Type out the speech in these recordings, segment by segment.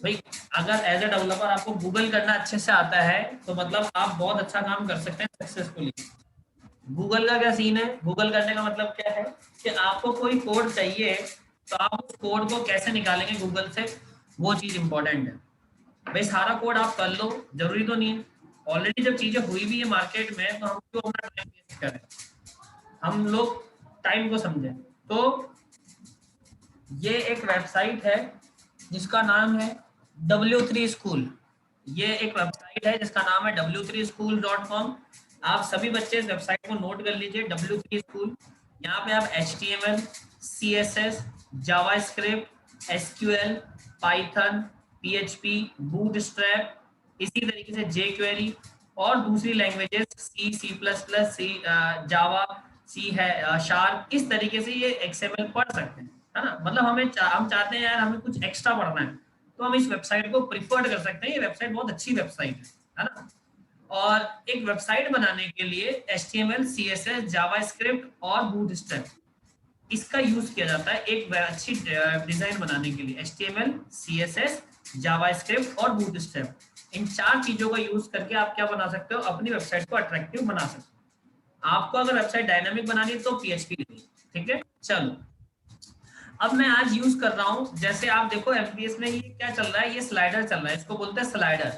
भाई अगर as a developer आपको गूगल करना अच्छे से आता है तो मतलब आप बहुत अच्छा काम कर सकते हैं सक्सेसफुली। गूगल का क्या सीन है, गूगल करने का मतलब क्या है कि आपको कोई कोड चाहिए तो आप उस कोड को कैसे निकालेंगे गूगल से, वो चीज इंपॉर्टेंट है। भाई सारा कोड आप कर लो, जरूरी तो नहीं है। ऑलरेडी जब चीजें हुई भी है मार्केट में तो हम क्यों अपना टाइम वेस्ट करें, हम लोग टाइम को समझें। तो ये एक वेबसाइट है जिसका नाम है W3 स्कूल। ये एक वेबसाइट है जिसका नाम है w3school.com। आप सभी बच्चे इस वेबसाइट को नोट कर लीजिए, W3 स्कूल। यहाँ पे आप HTML, CSS, JavaScript, SQL, Python, PHP, bootstrap, इसी तरीके से jQuery और दूसरी लैंग्वेजेस C++, सी जावा, सी है शार्प, इस तरीके से ये XML पढ़ सकते हैं, है ना। मतलब हम चाहते हैं यार हमें कुछ एक्स्ट्रा पढ़ना है तो हम इस वेबसाइट को प्रिफर्ड कर सकते हैं। ये वेबसाइट बहुत अच्छी वेबसाइट है ना। और एक वेबसाइट बनाने के लिए HTML, CSS, जावास्क्रिप्ट और बूटस्ट्रैप इसका यूज किया जाता है एक अच्छी डिजाइन बनाने के लिए। HTML, CSS, जावास्क्रिप्ट और बूटस्ट्रैप, इन चार चीजों का यूज करके आप क्या बना सकते हो, अपनी वेबसाइट को अट्रैक्टिव बना सकते हो। आपको अगर वेबसाइट डायनामिक बनानी है तो PHP, ठीक है। चलो अब मैं आज यूज कर रहा हूं, जैसे आप देखो एमपीएस में ये क्या चल रहा है, ये स्लाइडर चल रहा है, इसको बोलते हैं स्लाइडर।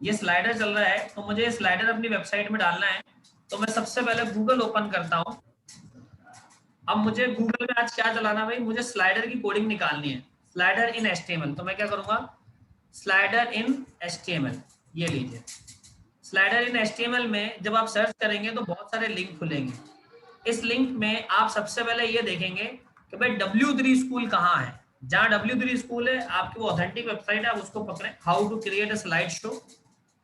ये स्लाइडर चल रहा है तो मुझे स्लाइडर अपनी वेबसाइट में डालना है। तो मैं सबसे पहले गूगल ओपन करता हूं। अब मुझे गूगल में आज क्या चलाना भाई, मुझे स्लाइडर की कोडिंग निकालनी है, स्लाइडर इन HTML। तो मैं क्या करूंगा, स्लाइडर इन HTML, ये लीजिए। स्लाइडर इन HTML में जब आप सर्च करेंगे तो बहुत सारे लिंक खुलेंगे। इस लिंक में आप सबसे पहले ये देखेंगे कि भाई W3 स्कूल कहाँ है। जहाँ W3 स्कूल है आपकी वो ऑथेंटिक वेबसाइट है, आप उसको पकड़ें। How to create a slide show,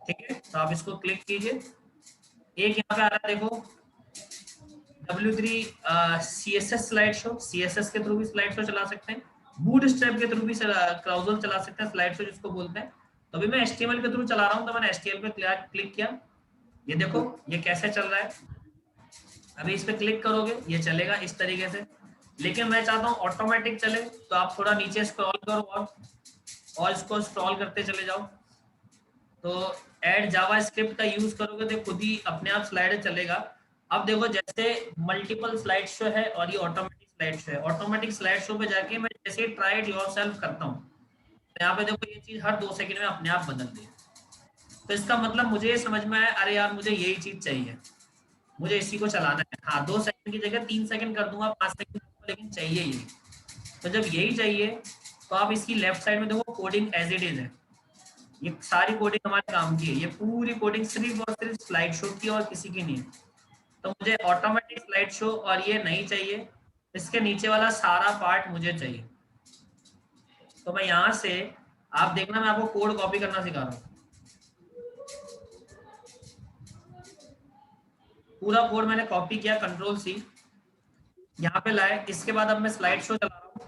ठीक है, तो आप इसको क्लिक कीजिए। एक यहाँ पे आ रहा है देखो W3 CSS slide show, CSS के थ्रू भी स्लाइड शो चला सकते हैं, बूट स्ट्रैप के थ्रू भी क्लाउजल चला सकते हैं, स्लाइड शो जिसको बोलते हैं। तो अभी मैं HTML के थ्रू चला रहा हूँ तो मैंने HTML पे क्लिक किया। ये देखो ये कैसे चल रहा है, अभी इस पे क्लिक करोगे ये चलेगा इस तरीके से। लेकिन मैं चाहता हूँ ऑटोमेटिक चले, तो आप थोड़ा नीचे स्क्रॉल करो और इसको स्क्रॉल करते चले जाओ। तो ऐड जावास्क्रिप्ट का यूज करोगे तो खुद ही अपने आप स्लाइड चलेगा। अब देखो जैसे मल्टीपल स्लाइड शो है और ये ऑटोमेटिक स्लाइड शो है। ऑटोमेटिक स्लाइड शो पे जाके मैं जैसे ट्राई इट योरसेल्फ करता हूँ तो यहाँ पे देखो ये चीज हर 2 सेकंड में अपने आप बदल रही है। तो इसका मतलब मुझे ये समझ में आया, अरे यार मुझे यही चीज चाहिए, मुझे इसी को चलाना है। हाँ 2 सेकंड की जगह 3 सेकंड कर दूंगा, 5 सेकंड, लेकिन चाहिए यही। तो जब यही चाहिए तो आप इसकी लेफ्ट साइड में देखो कोडिंग एज इट इज है। ये सारी कोडिंग हमारे काम की है, ये पूरी कोडिंग सिर्फ और सिर्फ स्लाइड शो की और किसी की नहीं है। तो मुझे ऑटोमेटिक स्लाइड शो और ये नहीं चाहिए, इसके नीचे वाला सारा पार्ट मुझे चाहिए। तो मैं यहाँ से, आप देखना मैं आपको कोड कॉपी करना सिखा रहा हूँ। पूरा कोड मैंने कॉपी किया, Ctrl+C, यहाँ पे लाए। इसके बाद अब मैं स्लाइड शो चला रहा हूँ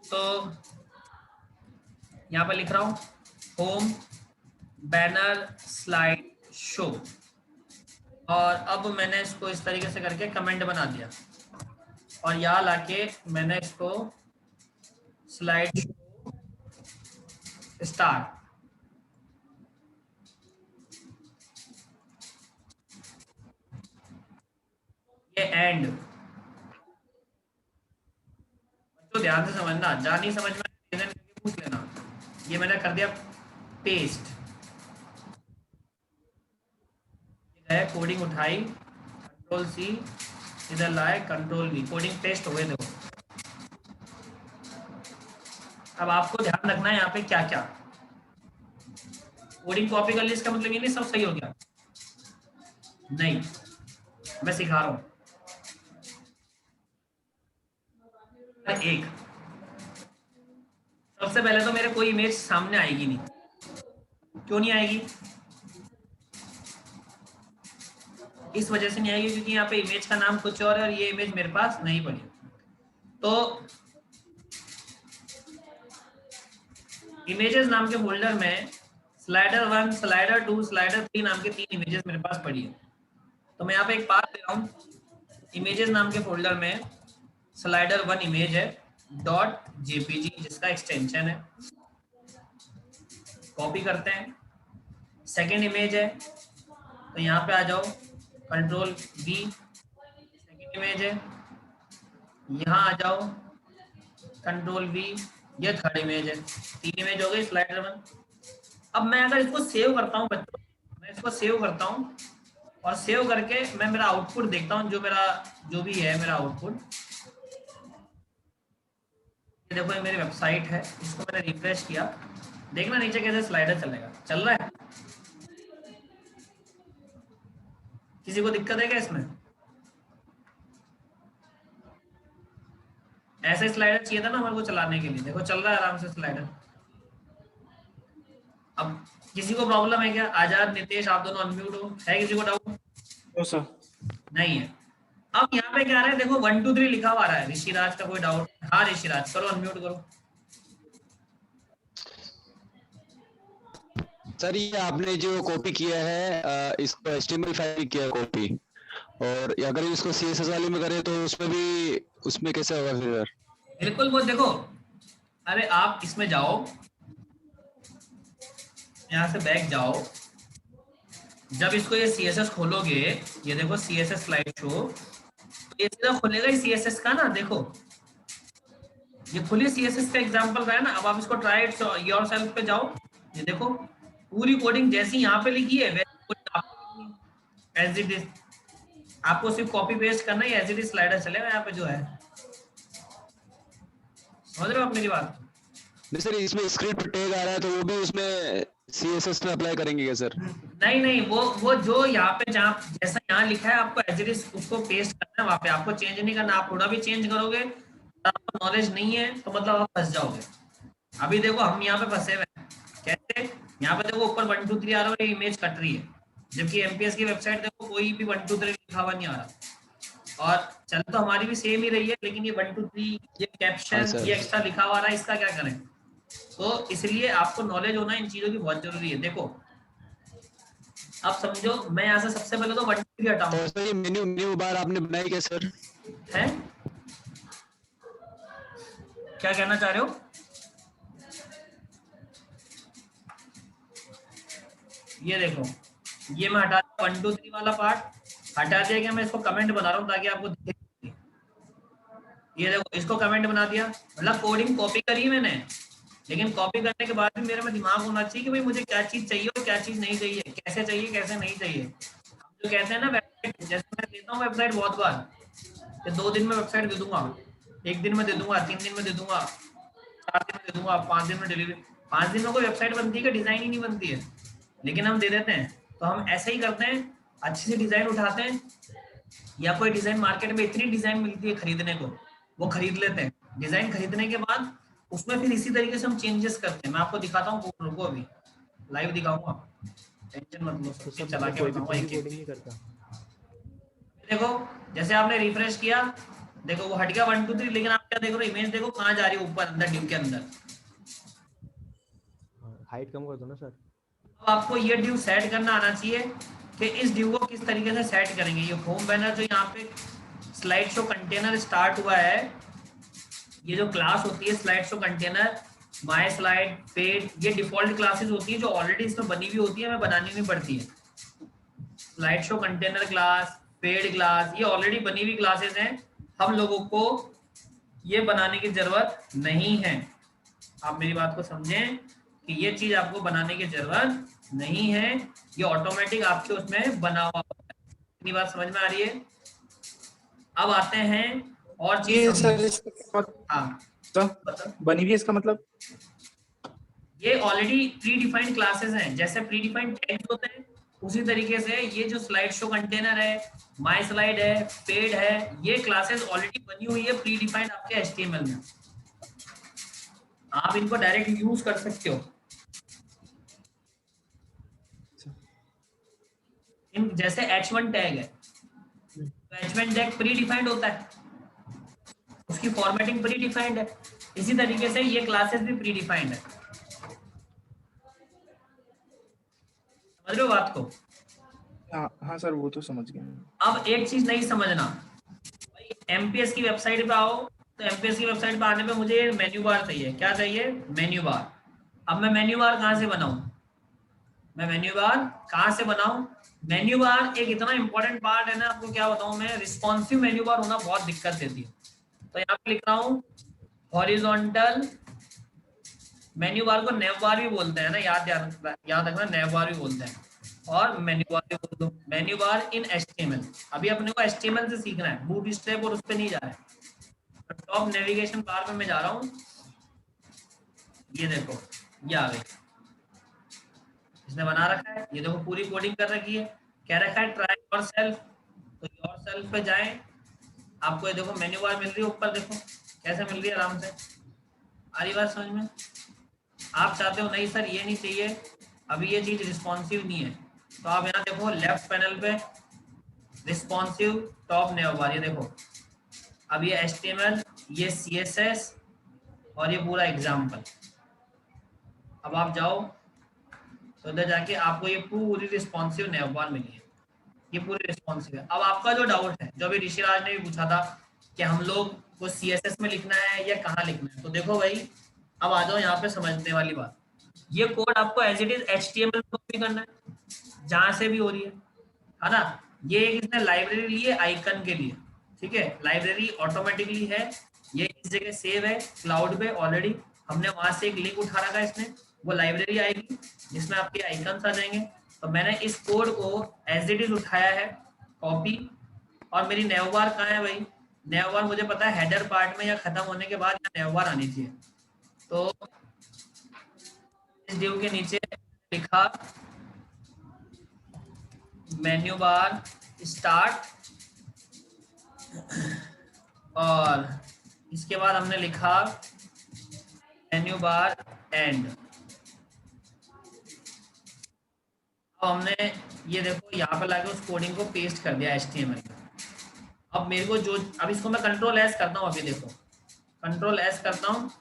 तो यहाँ पे लिख रहा हूँ होम बैनर स्लाइड शो, और अब मैंने इसको इस तरीके से करके कमेंट बना दिया और यहाँ लाके मैंने इसको स्लाइड शो स्टार, ये एंड। बच्चों ध्यान से समझना, जहाँ नहीं समझ में पूछ लेना। ये मैंने कर दिया पेस्ट, है कोडिंग उठाई, Ctrl+C, इधर लाए Ctrl+V, कोडिंग पेस्ट हो गए। देखो अब आपको ध्यान रखना है यहाँ पे क्या क्या। कोडिंग कॉपी कर ली इसका मतलब ये नहीं सब सही हो गया, नहीं, मैं सिखा रहा हूँ। एक, सबसे पहले तो मेरे कोई इमेज सामने आएगी नहीं। क्यों नहीं आएगी, इस वजह से नहीं आएगी क्योंकि यहाँ पे इमेज का नाम कुछ और है और ये इमेज मेरे पास नहीं पड़ी। तो इमेजेस नाम के फोल्डर में स्लाइडर 1, स्लाइडर 2, स्लाइडर 3 नाम के 3 इमेजेस मेरे पास पड़ी है। तो मैं यहाँ पे एक पाथ दे रहा हूँ, इमेजेस नाम के फोल्डर में स्लाइडर 1 इमेज है .jpg जिसका एक्सटेंशन है, कॉपी करते हैं, सेकेंड इमेज है तो यहाँ पे आ जाओ, कंट्रोल V, सेकेंड इमेज है, यहाँ आ जाओ, कंट्रोल V, ये थर्ड इमेज है, 3 इमेज हो गई स्लाइडर 1। अब मैं अगर इसको सेव करता हूँ बच्चों, मैं इसको सेव करता हूँ और सेव करके मैं मेरा आउटपुट देखता हूँ, जो भी है मेरा आउटपुट। देखो ये मेरी वेबसाइट है, इसको मैंने रिफ्रेश किया, देखना नीचे कैसे स्लाइडर चलेगा, चल रहा है? किसी को दिक्कत है क्या इसमें? ऐसे स्लाइडर चाहिए था ना हमारे को चलाने के लिए, देखो चल रहा है आराम से स्लाइडर। अब किसी को प्रॉब्लम है क्या? आजाद, नितेश, आप दोनों अनम्यूट हो, है किसी को डाउट? No sir. नहीं है। अब यहाँ पे क्या आ रहा है, देखो 1 2 3 लिखा हुआ आ रहा है। ऋषिराज का कोई डाउट? हाँ ऋषिराज, करो अनम्यूट करो। सर ये आपने जो कॉपी किया है इसको HTML फाइल किया कॉपी, और अगर इसको CSS वाले में करें तो उसमें कैसे होगा फिर? बिल्कुल वो देखो, अरे आप इसमें जाओ, यहाँ से बैक जाओ, जब इसको ये CSS खोलोगे, ये देखो CSS स्लाइड शो, तो ये सीधा खुलेगा ही CSS का ना, देखो ये खुली CSS का एग्जांपल रहा है ना। अब आप इसको ट्राई इट योरसेल्फ पे जाओ, ये देखो पूरी कोडिंग जैसी यहाँ पे लिखी है वैसे एज इट इज, आपको सिर्फ कॉपी पेस्ट करना है, एज इट इज स्लाइडर चलेगा यहाँ पे जो है। समझ रहे हो आप मेरी बात? नहीं सर, इसमें स्क्रिप्ट टैग आ रहा है तो वो भी उसमें CSS में अप्लाई करेंगे क्या सर? नहीं नहीं, वो जो यहाँ पे जहाँ जैसा यहाँ लिखा है आपको एज इट इज उसको पेस्ट करना है वहाँ पे, आपको चेंज नहीं करना। आप थोड़ा भी चेंज करोगे, आपको नॉलेज नहीं है तो मतलब आप फंस जाओगे। अभी देखो हम यहाँ पे फंसे हुए हैं, कैसे? यहाँ पे देखो ऊपर 1 2 3 आ रहा है, इमेज कट रही है, जबकि MPS की वेबसाइट देखो कोई भी 1 2 3 लिखा हुआ नहीं आ रहा। और चल तो हमारी भी सेम ही रही है, लेकिन ये 1 2 3 ये कैप्शन ये एक्स्ट्रा लिखा हुआ आ रहा है, इसका क्या करें? तो इसलिए आपको नॉलेज होना इन चीजों की बहुत जरूरी है। देखो अब समझो, मैं यहाँ से सबसे पहले तो 1 2 3 हटाऊं। तो सर ये मेन्यू बार आपने बनाई क्या सर? है क्या कहना चाह रहे हो? ये देखो, ये मैं हटा दिया 1 2 3 वाला पार्ट हटा दिया, कि मैं इसको कमेंट बना रहा हूँ ताकि आपको दिखे। ये देखो इसको कमेंट बना दिया, मतलब कोडिंग कॉपी करी मैंने, लेकिन कॉपी करने के बाद भी मेरे में दिमाग होना चाहिए कि भाई मुझे क्या चीज चाहिए और क्या चीज नहीं चाहिए, कैसे चाहिए कैसे नहीं चाहिए। हम जो कहते हैं ना वेबसाइट, जैसे मैं देता हूँ वेबसाइट बहुत बार कि 2 दिन में वेबसाइट दे दूंगा, 1 दिन में दे दूंगा, 3 दिन में दे दूंगा, 4 दिन में दे दूंगा, 5 दिन में डिलीवरी। 5 दिन में कोई वेबसाइट बनती है कि डिजाइन ही नहीं बनती है, लेकिन हम दे देते हैं। तो हम ऐसे ही करते हैं, अच्छी सी डिजाइन उठाते हैं, या कोई डिजाइन मार्केट में इतनी डिजाइन मिलती है खरीदने को, वो खरीद लेते हैं। डिजाइन खरीदने के बाद उसमें फिर इसी तरीके से हम चेंजेस करते हैं। मैं आपको दिखाता हूँ, रुको अभी लाइव दिखाऊंगा, टेंशन मत लो, सब चीज चला के बताऊंगा एक एक। देखो जैसे आपने रिफ्रेश किया, देखो वो हट गया 1 2 3, लेकिन आप क्या देख रहे हो, इमेज देखो कहाँ जा रही है, ऊपर अंदर डिव के अंदर। हाइट कम कर दो ना सर। अब आपको ये डिव सेट करना आना चाहिए कि इस डिव को किस तरीके से सेट करेंगे। ये होम बैनर जो यहाँ पे स्लाइड शो कंटेनर स्टार्ट हुआ है, ये जो क्लास होती है slide show container, my slide, paid, ये डिफॉल्ट क्लासेस होती है जो ऑलरेडी इसमें बनी हुई होती है, हमें बनानी नहीं पड़ती है। Slide show container class, paid class, ये ऑलरेडी बनी हुई क्लासेस हैं, हम लोगों को ये बनाने की जरूरत नहीं है। आप मेरी बात को समझें कि ये चीज आपको बनाने की जरूरत नहीं है, ये ऑटोमेटिक आपके उसमें बना हुआ होता है। इतनी बात समझ में आ रही है? अब आते हैं और चीज। हाँ बनी हुई है इसका मतलब? ये ऑलरेडी प्री डिफाइंड क्लासेस हैं, जैसे प्री डिफाइंड टैग्स होते हैं उसी तरीके से ये जो स्लाइड शो कंटेनर है, माय स्लाइड है, पेड है, ये क्लासेस ऑलरेडी बनी हुई है प्री डिफाइंड आपके HTML में। आप इनको डायरेक्ट यूज कर सकते हो। इन जैसे H1 टैग है, तो H1 टैग प्री डिफाइंड होता है, उसकी फॉर्मेटिंग प्री डिफाइंड है। इसी तरीके से ये क्लासेस भी प्री डिफाइंड है। समझ रहे हो बात को? हाँ सर, वो तो समझ गए। अब एक चीज नहीं समझना, MPS की वेबसाइट पे आओ, तो MPS की वेबसाइट पे आने पे मुझे मेन्यू बार चाहिए। क्या चाहिए? Menu bar. अब मैं मेन्यू बार कहाँ से बनाऊं? मैं मेन्यू बार कहाँ से बनाऊं? मेन्यू बार एक इतना इंपॉर्टेंट पार्ट है ना, आपको क्या बताऊं मैं, रिस्पॉन्सिव मेन्यू बार होना बहुत दिक्कत देती है। तो यहाँ पे लिख रहा हूँ हॉरिजॉन्टल मेन्यू बार को नैव बार भी बोलते हैं ना, याद रखना, नैव बार भी बोलते हैं, और मेन्यू बार भी बोल दो। मेन्यू बार इन HTML। अभी अपने को HTML से सीखना है, बूटस्ट्रैप और उस पर नहीं जा रहा है। टॉप नेविगेशन बार में मैं जा रहा हूँ, ये देखो ये आ गई, इसने बना रखा है, ये देखो पूरी कोडिंग कर रखी है, कह रखा है ट्राई योरसेल्फ। तो योरसेल्फ पे जाएं, आपको ये देखो मेन्यू बार मिल रही है ऊपर, देखो कैसे मिल रही है, आराम से आ रही बात समझ में। आप चाहते हो नहीं सर ये नहीं चाहिए, अभी ये चीज रिस्पॉन्सिव नहीं है, तो आप यहाँ देखो लेफ्ट पैनल पे रिस्पॉन्सिव टॉप नेव बार, ये देखो अब ये HTML, ये CSS और ये पूरा एग्जाम्पल। अब आप जाओ तो इधर जाके आपको ये पूरी रिस्पॉन्सिव नेव बार मिली है, ये पूरी रिस्पॉन्सिव है। अब आपका जो डाउट है, जो अभी ऋषिराज ने भी पूछा था कि हम लोग को CSS में लिखना है या कहाँ लिखना है, तो देखो भाई अब आ जाओ यहाँ पे समझने वाली बात। ये कोड आपको एज इट इज HTML में कॉपी करना है, जहां से भी हो रही है ना। ये एक इसने लाइब्रेरी ली है आइकन के लिए, ठीक है, लाइब्रेरी ऑटोमेटिकली है, ये इस जगह सेव है क्लाउड पे ऑलरेडी, हमने वहां से एक लिंक उठा रखा है, इसने वो लाइब्रेरी आएगी जिसमें आपके आइकन्स आ जाएंगे। तो मैंने इस कोड को एज इट इज उठाया है कॉपी, और मेरी नेव बार कहाँ है भाई? नेव बार मुझे पता है हेडर पार्ट में या खत्म होने के बाद नेव बार आनी चाहिए। तो इस डिव के नीचे लिखा मेन्यू बार स्टार्ट, और इसके बाद हमने लिखा मेन्यू बार एंड। अब हमने ये देखो यहाँ पे लाके उस कोडिंग को पेस्ट कर दिया HTML में। अब मेरे को जो, अब इसको मैं कंट्रोल S करता हूँ, अभी देखो कंट्रोल S करता हूँ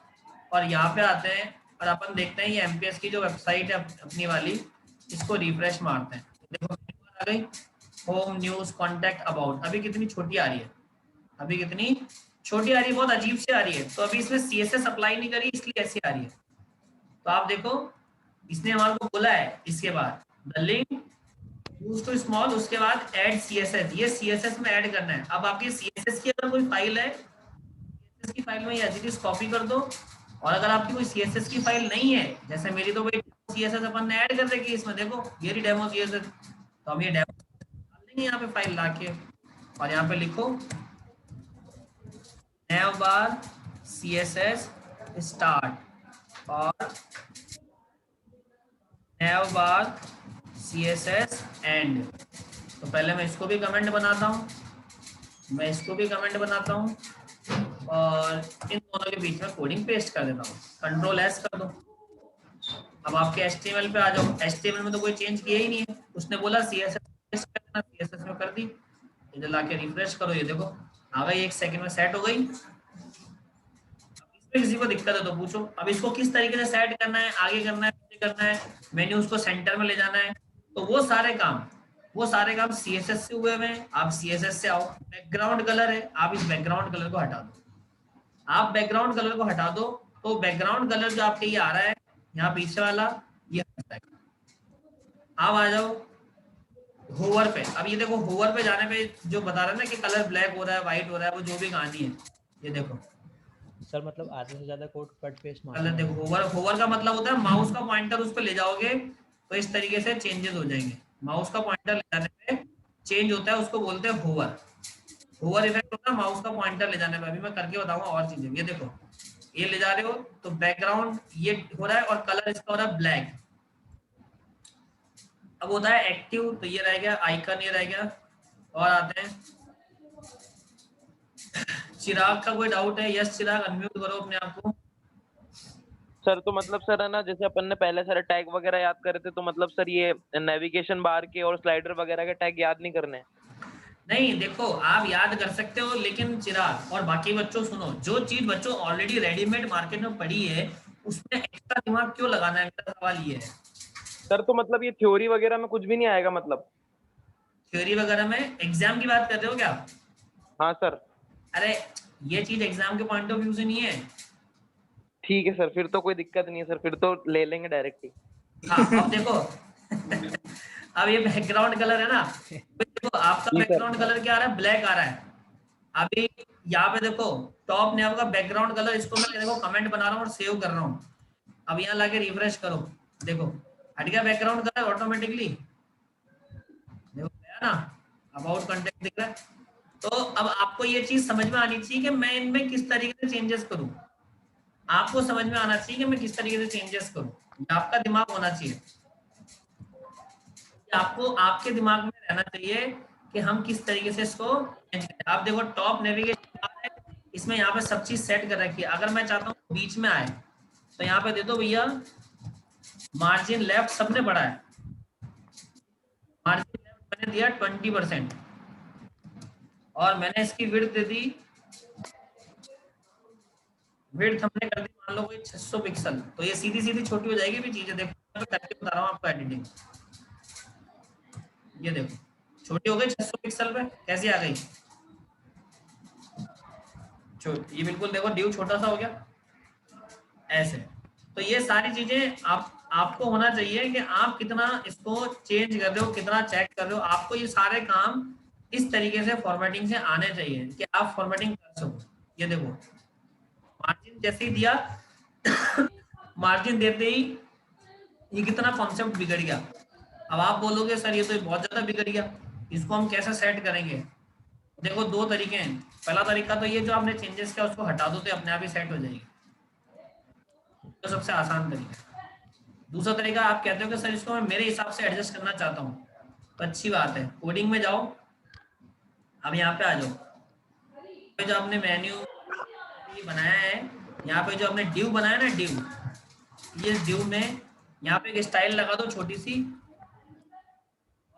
और यहाँ पे आते हैं और अपन देखते हैं ये MPS की जो वेबसाइट है अपनी वाली, इसको रिफ्रेश मारते हैं। देखो आ गई होम, न्यूज, कॉन्टैक्ट, अबाउट। अभी कितनी छोटी आ रही है, अभी कितनी छोटी आ रही है, बहुत अजीब से आ रही है। तो अभी इसमें CSS अप्लाई नहीं करी इसलिए ऐसी आ रही है। तो आप देखो इसने हमारे को बोला है इसके बाद the link use to small, उसके बाद ऐड CSS, ये CSS में ऐड करना है। अब आपकी CSS की अगर कोई फाइल है, CSS की फाइल में ये एज इट इज कॉपी कर दो, और अगर आपकी कोई CSS की फाइल नहीं है, जैसे मेरी तो भाई CSS अपन ने ऐड कर रखी है इसमें, देखो ये रही डेमो CSS, तो हम ये डेमो डाल देंगे यहाँ पे फाइल लाके, और यहाँ पे लिखो नेव बार CSS स्टार्ट और नेव बार CSS एंड। तो पहले मैं इसको भी कमेंट बनाता हूँ, मैं इसको भी कमेंट बनाता हूँ, और इन दोनों के बीच में कोडिंग पेस्ट कर देता हूँ, कंट्रोल S कर दो। अब आपके HTML पे आ जाओ, HTML में तो कोई चेंज किया ही नहीं है, उसने बोला CSS पेस्ट करना, CSS में कर दी। इधर लाके रिफ्रेश करो, ये देखो आ गई, 1 सेकंड में सेट हो गई। किसी को दिक्कत है तो पूछो। अब इसको किस तरीके से सेट करना है, आगे करना है, पीछे करना है, मेन्यूज को सेंटर में ले जाना है, तो वो सारे काम CSS से हुए हैं। आप CSS से आओ, बैकग्राउंड कलर है, आप इस बैकग्राउंड कलर को हटा दो, आप बैकग्राउंड कलर को हटा दो, तो बैकग्राउंड कलर जो आपके ये आ रहा है यहाँ पीछे वाला, ये हट जाएगा। आप आ जाओ होवर पे। अब ये देखो होवर पे जाने पे जो बता रहा है ना कि कलर ब्लैक हो रहा है, व्हाइट हो रहा है, वो जो भी कहानी है, ये देखो सर मतलब आधे से ज्यादा कोड कट पेस्ट मार। कलर देखो, होवर का मतलब होता है माउस का पॉइंटर उस पर ले जाओगे तो इस तरीके से चेंजेस हो जाएंगे। माउस का पॉइंटर ले जाने पे चेंज होता है, उसको बोलते हैं होवर। होवर इफेक्ट होता है माउस का पॉइंटर ले जाने पे। अभी मैं करके बताऊंगा और चीजें। ये देखो ये ले जा रहे हो तो बैकग्राउंड ये हो रहा है और कलर इसका हो रहा है ब्लैक। अब होता है एक्टिव, तो ये रह गया आइकन, ये रह गया। और आते हैं चिराग का कोई डाउट है? यस चिराग अनम्यूट करो अपने आप को। सर तो मतलब सर है ना, जैसे अपन ने पहले सारे टैग वगैरह याद करे थे, तो मतलब सर ये नेविगेशन बार के और स्लाइडर वगैरह के टैग याद नहीं करने? नहीं देखो आप याद कर सकते हो, लेकिन चिराग और बाकी बच्चों सुनो, जो चीज बच्चों ऑलरेडी रेडीमेड मार्केट में पड़ी है उसमें एक्स्ट्रा दिमाग क्यों लगाना है, मेरा सवाल ये है। सर तो मतलब ये थ्योरी वगैरह में कुछ भी नहीं आएगा मतलब? थ्योरी वगैरह में एग्जाम की बात कर रहे हो क्या? हाँ सर। अरे ये चीज एग्जाम के पॉइंट ऑफ व्यू से नहीं है, ठीक है सर, फिर तो कोई दिक्कत नहीं है सर, फिर तो ले लेंगे डायरेक्ट ही। हाँ अब देखो अब ये बैकग्राउंड कलर है ना, तो देखो आपका जी सर। बैकग्राउंड कलर क्या आ रहा है, ब्लैक आ रहा है। अभी यहाँ पे देखो टॉप नेव का बैकग्राउंड कलर, इसको मैं देखो कमेंट बना रहा हूँ और सेव कर रहा हूँ। अब यहाँ लाके रिफ्रेश करो, देखो हट गया बैकग्राउंड कलर ऑटोमेटिकली, देखो गया ना, अबाउट कंटेंट दिख रहा है। तो अब आपको ये चीज समझ में आनी चाहिए कि मैं इनमें किस तरीके से चेंजेस करूँ। आपको समझ में आना चाहिए कि मैं किस तरीके से चेंजेस करूँ, ये आपका दिमाग होना चाहिए। आपको आपके दिमाग में रहना चाहिए कि हम किस तरीके से इसको चेंज करें। आप देखो टॉप नेविगेशन है, इसमें यहाँ पे सब चीज सेट कर रखी है। अगर मैं चाहता हूँ बीच में आए तो यहाँ पे दे दो भैया मार्जिन लेफ्ट, सबने पढ़ा है, मार्जिन लेफ्ट मैंने दिया 20% और मैंने इसकी विड्थ दे दी, विड्थ हमने कर दी मान लो कोई 600 पिक्सल। तो ये सीधी सीधी छोटी हो जाएगी भी चीजें, देखो मैं करके बता रहा हूँ आपको एडिटिंग। ये देखो छोटी हो गई 600 पिक्सल पे, कैसी आ गई छोटी, ये बिल्कुल देखो ड्यू छोटा सा हो गया ऐसे। तो ये सारी चीजें आपको होना चाहिए कि आप कितना इसको चेंज कर रहे हो, कितना चेक कर रहे हो। आपको ये सारे काम इस तरीके से फॉर्मेटिंग से आने चाहिए कि आप फॉर्मेटिंग कर सको। ये देखो मार्जिन जैसे ही दिया मार्जिन देते ही ये कितना कॉन्सेप्ट बिगड़ गया। अब आप बोलोगे सर ये तो बहुत ज्यादा बिगड़ गया, इसको हम कैसे सेट करेंगे। देखो दो तरीके हैं। पहला तरीका तो ये जो आपने चेंजेस किया उसको हटा दो तो अपने आप ही सेट हो जाएगी, तो सबसे आसान तरीका। दूसरा तरीका आप कहते हो कि सर इसको मैं मेरे हिसाब से एडजस्ट करना चाहता हूँ, तो अच्छी बात है, कोडिंग में जाओ। अब यहाँ पे आ जाओ, जो आपने मेन्यू बनाया है, यहाँ पे जो आपने ड्यू बनाया ना ड्यू, ये ड्यू में यहाँ पे एक स्टाइल लगा दो छोटी सी,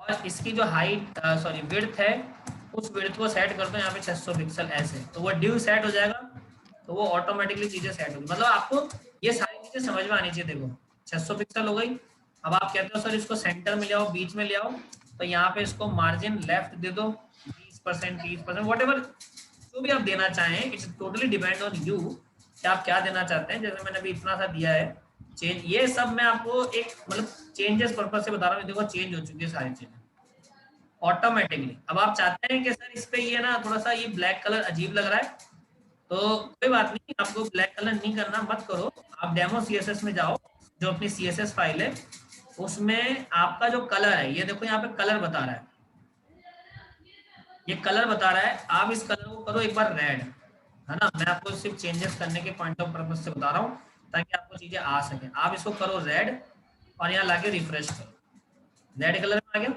और इसकी जो हाइट सॉरी विड्थ है उस विड्थ को सेट कर दो यहाँ पे 600 पिक्सल ऐसे, तो वो ड्यू सेट हो जाएगा, तो वो ऑटोमेटिकली चीजें सेट होगी। मतलब आपको ये सारी चीजें समझ में आनी चाहिए। देखो 600 पिक्सल हो गई। अब आप कहते हो सर इसको सेंटर में ले आओ, बीच में ले आओ, तो यहाँ पे इसको मार्जिन लेफ्ट दे दो 20%, 30%, वॉटेवर जो भी आप देना चाहें, it's totally depend on you कि आप क्या देना चाहते हैं। जैसे मैंने अभी इतना सा दिया है चेंज, ये सब मैं आपको एक मतलब चेंजेस पर्पज से बता रहा हूँ। देखो चेंज हो चुकी है सारी चीजें ऑटोमेटिकली। अब आप चाहते हैं कि सर इस पे ये ना थोड़ा सा ये ब्लैक कलर अजीब लग रहा है, तो कोई बात नहीं, आपको ब्लैक कलर नहीं करना, मत करो। आप डेमो सीएसएस में जाओ, जो अपनी सीएसएस फाइल है उसमें आपका जो कलर है, ये देखो यहाँ पे कलर बता रहा है, ये कलर बता रहा है, आप इस कलर को करो एक बार रेड, है ना। मैं आपको सिर्फ चेंजेस करने के पॉइंट ऑफ पर्पज से बता रहा हूँ ताकि आपको चीजें आ सके। आप इसको करो रेड और यहाँ लाके रिफ्रेश करो, रेड कलर में आ गया।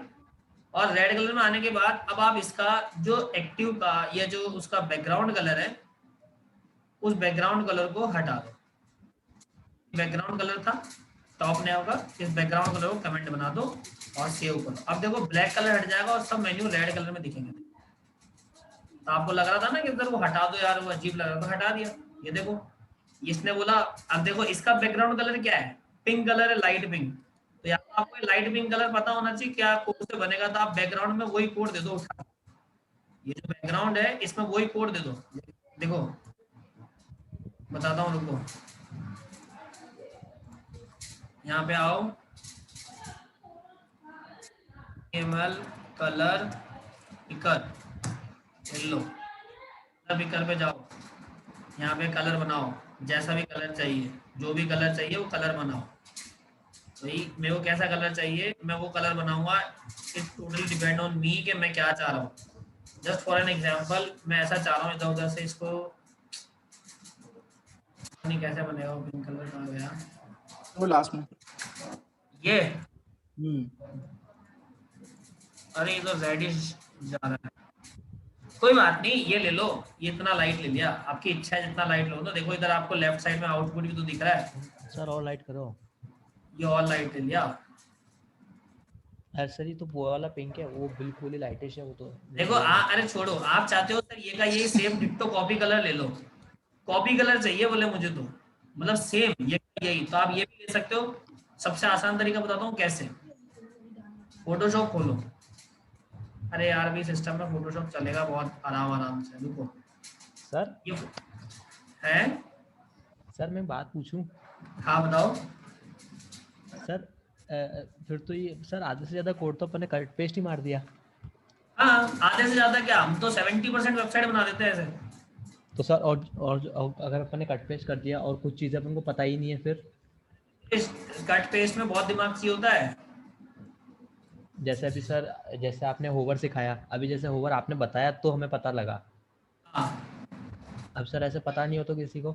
और रेड कलर में आने के बाद अब आप इसका जो एक्टिव का या जो उसका बैकग्राउंड कलर है, उस बैकग्राउंड कलर को हटा दो। बैकग्राउंड कलर था टॉप नेव का, इस बैकग्राउंड कलर को कमेंट बना दो और सेव करो। अब देखो ब्लैक कलर हट जाएगा और सब मेन्यू रेड कलर में दिखेंगे। तो आपको लग रहा था ना कि इधर वो हटा दो यार, वो अजीब लग रहा था, हटा दिया। ये देखो इसने बोला, अब देखो इसका बैकग्राउंड कलर क्या है, पिंक कलर है, लाइट पिंक। तो यहाँ आपको लाइट पिंक कलर पता होना चाहिए क्या कोड से बनेगा, तो आप बैकग्राउंड में वही कोड दे दो उठा। ये जो बैकग्राउंड है इसमें वही कोड दे दो। देखो बताता हूँ, रुको यहाँ पे आओ, ML colour picker, yellow colour picker पे जाओ, यहाँ पे कलर बनाओ, जैसा भी कलर चाहिए, जो भी कलर चाहिए वो कलर बनाओ। भाई मेरे को कैसा कलर चाहिए मैं वो कलर बनाऊंगा, it's totally depend on me कि मैं क्या चाह रहा हूँ। जस्ट फॉर एन एग्जांपल मैं ऐसा चाह रहा हूँ, इधर उधर से इसको नहीं कैसे बनेगा, पिंक कलर कहाँ गया, वो लास्ट में ये अरे ये तो रेडिश जा रहा है, कोई बात नहीं ये ले लो, ये इतना लाइट ले लिया, आपकी इच्छा है जितना लाइट लो। तो देखो इधर आपको लेफ्ट साइड में आउटपुट भी तो दिख रहा है सर और लाइट करो। ये ऑल लाइट ले लिया। सर ये तो वो वाला पिंक है, वो बिल्कुल ही लाइटिश है वो तो। देखो अरे छोड़ो, आप चाहते हो सर ये का यही सेम डिट्टो कॉपी कलर ले लो, कॉपी कलर चाहिए बोले मुझे तो मतलब सेम ये यही, तो आप ये भी ले सकते हो। सबसे आसान तरीका बताता हूँ कैसे, फोटोशॉप खोलो। अरे यार भी सिस्टम में फोटोशॉप चलेगा बहुत आराम से, रुको सर ये है सर मैं बात पूछूं? हाँ बताओ। सर फिर तो ये सर आधे से ज्यादा कोड तो अपन ने कट पेस्ट ही मार दिया। हाँ आधे से ज्यादा क्या, हम तो 70% वेबसाइट बना देते हैं ऐसे। तो सर और अगर अपन ने कट पेस्ट कर दिया और कुछ चीजें अपन को पता ही नहीं है फिर? कट पेस्ट में बहुत दिमाग चाहिए होता है। जैसे अभी सर, जैसे आपने होवर सिखाया, अभी जैसे होवर आपने बताया तो हमें पता लगा। हाँ अब सर ऐसे पता नहीं हो तो किसी को?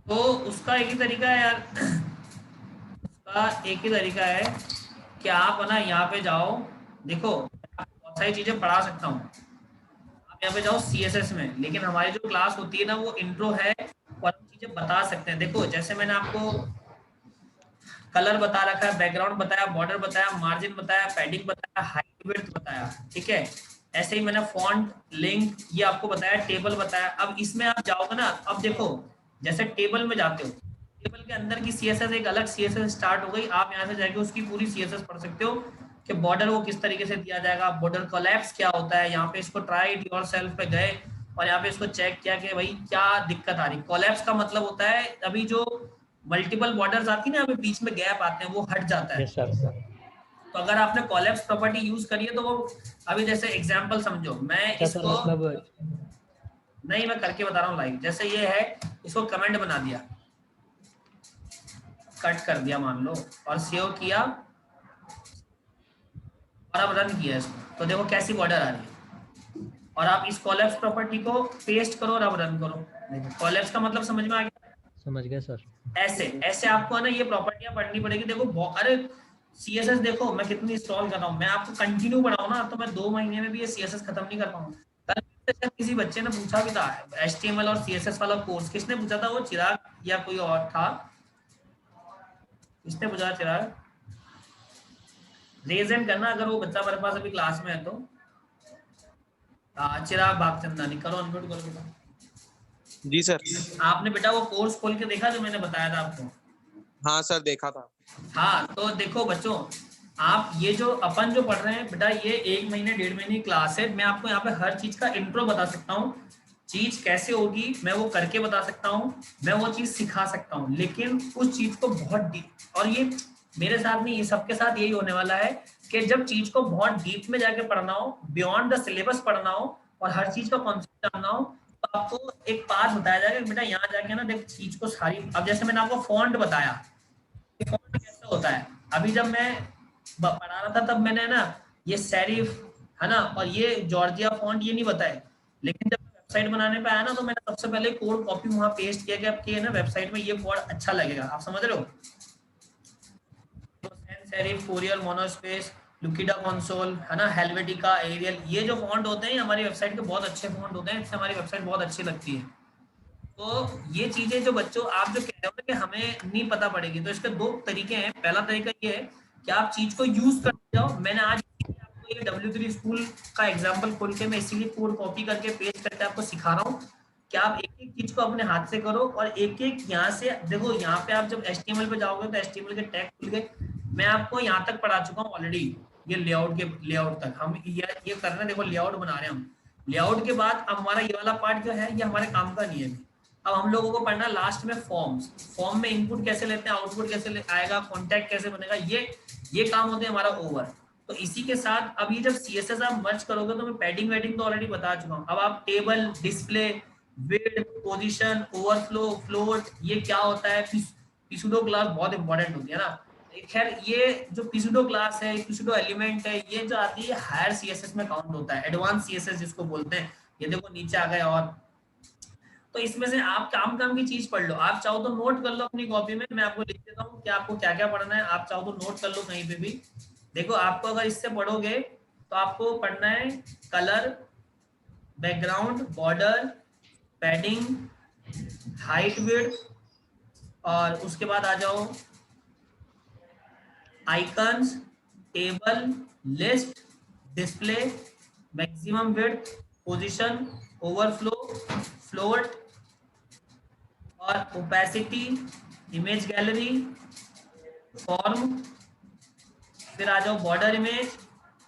तो उसका एक ही तरीका है यार, उसका एक ही तरीका है कि आप है ना यहाँ पे जाओ, देखो बहुत सारी चीजें पढ़ा सकता हूँ, आप यहाँ पे जाओ CSS में, लेकिन हमारी जो क्लास होती है ना वो इंट्रो है और हम चीजें बता सकते हैं। देखो जैसे मैंने आपको कलर बता रखा है, बैकग्राउंड बताया, बॉर्डर बताया, मार्जिन बताया, पैडिंग बताया, हाइट विड्थ बताया, ठीक है। ऐसे ही मैंने फॉन्ट, लिंक ये आपको बताया, टेबल बताया। अब इसमें आप जाओगे ना, अब देखो जैसे टेबल में जाते हो, टेबल के अंदर की CSS एक अलग CSS स्टार्ट हो गई, आप यहाँ से जाके उसकी पूरी CSS पढ़ सकते हो कि बॉर्डर को किस तरीके से दिया जाएगा, बॉर्डर कोलैप्स क्या होता है। यहाँ पे इसको ट्राई इट योरसेल्फ पे गए और यहाँ पे इसको चेक किया कि भाई क्या दिक्कत आ रही। कोलैप्स का मतलब होता है अभी जो मल्टीपल बॉर्डर्स आती है ना, अभी बीच में गैप आते हैं, वो हट जाता है। Yes sir. तो अगर आपने कोलैप्स प्रॉपर्टी यूज करी है तो वो, अभी जैसे एग्जांपल समझो, मैं अच्छा सर इसको मतलब नहीं, मैं करके बता रहा हूँ लाइव। जैसे ये है, इसको कमेंट बना दिया, कट कर दिया मान लो, और सेव किया और अब रन किया इसको, तो देखो कैसी बॉर्डर आ रही है। और आप इस कोलैप्स प्रॉपर्टी को पेस्ट करो और अब रन करो, देखो कोलैप्स का मतलब समझ में आ गया। समझ गए सर। ऐसे ऐसे आपको है ना ये प्रॉपर्टियां पढ़नी पड़ेगी। देखो अरे CSS देखो मैं कितनी इंस्टॉल कर रहा हूँ, मैं आपको कंटिन्यू पढ़ाऊँ ना तो मैं 2 महीने में भी ये CSS खत्म नहीं कर पाऊंगा। कल किसी बच्चे ने पूछा भी था HTML और CSS वाला कोर्स, किसने पूछा था, वो चिराग या कोई और था, किसने पूछा? चिराग, रेज हैंड करना अगर वो बच्चा मेरे पास अभी क्लास में है तो। चिराग भागचंदानी, करो अनम्यूट करो बेटा। जी सर। आपने बेटा वो कोर्स खोल के देखा जो मैंने बताया था आपको? हाँ सर देखा था। हाँ तो देखो बच्चों, आप ये जो अपन जो पढ़ रहे हैं बेटा, ये 1 महीने 1.5 महीने की क्लास है। मैं आपको यहाँ पे हर चीज का इंट्रो बता सकता हूँ, चीज कैसे होगी मैं वो करके बता सकता हूँ, मैं वो चीज सिखा सकता हूँ, लेकिन उस चीज को बहुत डीप, और ये मेरे साथ नहीं, ये सबके साथ यही होने वाला है कि जब चीज को बहुत डीप में जाके पढ़ना हो, बियॉन्ड द सिलेबस पढ़ना हो और हर चीज का कॉन्सेप्ट जानना हो, तो आपको एक पाथ बताया जाएगा बेटा यहाँ जाके ना देख चीज को सारी। अब जैसे मैंने आपको फॉन्ट बताया, फॉन्ट कैसे होता है, अभी जब मैं पढ़ा रहा था तब मैंने ना ये सेरिफ है ना और ये जॉर्जिया फॉन्ट ये नहीं बताए, लेकिन जब वेबसाइट बनाने पे आया ना तो मैंने सबसे पहले कोड कॉपी वहां पेस्ट किया कि आपके ना वेबसाइट में ये कोड अच्छा लगेगा। आप समझ रहे हो? सेरिफ, फोरियल, मोनोस्पेस, लुकिडा कंसोल है ना, हेल्वेटिका, एरियल, ये जो फॉन्ट होते हैं हमारी वेबसाइट के बहुत अच्छे फॉन्ट होते हैं, इससे हमारी वेबसाइट बहुत अच्छी लगती है। तो ये चीजें जो बच्चों आप जो कह रहे हो कि हमें नहीं पता पड़ेगी, तो इसके 2 तरीके हैं। पहला तरीका ये है कि आप चीज को यूज करते जाओ। मैंने आज आपको ये W3 स्कूल का एग्जांपल खोल के मैं इसीलिए कोड कॉपी करके पेस्ट करके आपको सिखा रहा हूँ कि आप एक एक चीज को अपने हाथ से करो और एक एक यहाँ से देखो। यहाँ पे आप जब HTML पे जाओगे तो HTML के टैग खुल गए, मैं आपको यहाँ तक पढ़ा चुका हूँ ऑलरेडी, ये लेआउट तक हम ये कर रहे हैं। देखो लेआउट बना रहे हैं हम, लेआउट के बाद अब हमारा ये वाला पार्ट जो है ये हमारे काम का नहीं है। अब हम लोगों को पढ़ना लास्ट में फॉर्म्स, फॉर्म में इनपुट कैसे लेते हैं, आउटपुट कैसे आएगा, कॉन्टैक्ट कैसे बनेगा, ये काम होते हैं हमारा ओवर। तो इसी के साथ अब ये जब CSS आप मर्ज करोगे तो मैं पैडिंग वेडिंग तो ऑलरेडी बता चुका हूँ। अब आप table, display, width, position, overflow, float, ये क्या होता है, पिसूडो क्लास बहुत इंपॉर्टेंट होती है ना। खैर ये जो पिसूडो क्लास है, पिसूडो एलिमेंट है, ये जो आती है हायर CSS में काउंट होता है, एडवांस CSS जिसको बोलते हैं। ये देखो नीचे आ गए। और तो इसमें से आप काम की चीज पढ़ लो, आप चाहो तो नोट कर लो अपनी कॉपी में, मैं आपको लिख देता हूँ कि आपको क्या क्या पढ़ना है, आप चाहो तो नोट कर लो कहीं पे भी। देखो आपको अगर इससे पढ़ोगे तो आपको पढ़ना है colour, background, border, padding, height, width, और उसके बाद आ जाओ icons, table, list, display, maximum width, position, overflow, float और ओपेसिटी, इमेज गैलरी, फॉर्म, फिर आ जाओ border image,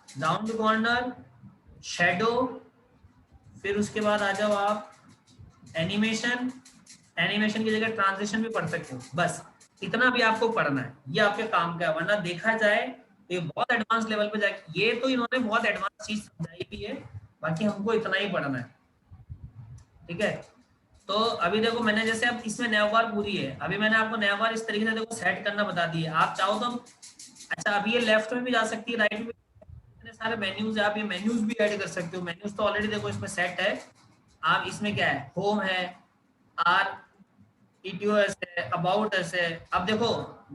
round corner, shadow, फिर उसके बाद आ जाओ आप एनिमेशन, एनिमेशन की जगह ट्रांजिशन भी पढ़ सकते हो, बस इतना भी आपको पढ़ना है, ये आपके काम का है। वरना देखा जाए तो ये बहुत एडवांस लेवल पे जाके, ये तो इन्होंने बहुत एडवांस चीज समझाई भी है, बाकी हमको इतना ही पढ़ना है, ठीक है। तो अभी देखो मैंने जैसे अब इसमें नैवबार पूरी है, अभी मैंने आपको नैवबार इस तरीके से देखो सेट करना बता दिया। आप चाहो तो अच्छा अभी ये लेफ्ट में भी जा सकती है, राइट में, इतने सारे मेन्यूज है, आप ये मेन्यूज भी ऐड कर सकते हो। मेन्यूज तो ऑलरेडी देखो इसमें सेट है। आप इसमें क्या है, होम है, आर टीटीओएस है, अबाउट एस है। अब देखो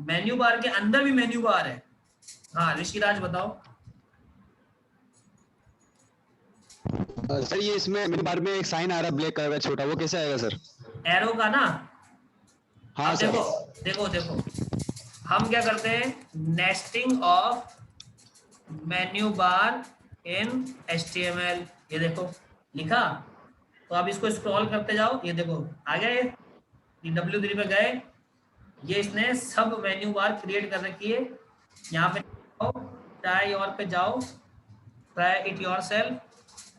मेन्यू बार के अंदर भी मेन्यू बार है। हाँ ऋषिराज बताओ। सर ये इसमें मेरे बार में एक साइन आ रहा है ब्लैक कलर का छोटा, वो कैसे आएगा सर? एरो का ना, हाँ अब सर। देखो हम क्या करते हैं, nesting of menu bar in HTML, ये देखो लिखा। तो आप इसको स्क्रॉल करते जाओ, ये देखो आ गए, W3 पे गए, ये इसने सब मेन्यू बार क्रिएट कर रखी है। यहाँ पे ट्राई और पे जाओ, ट्राई इट योरसेल्फ,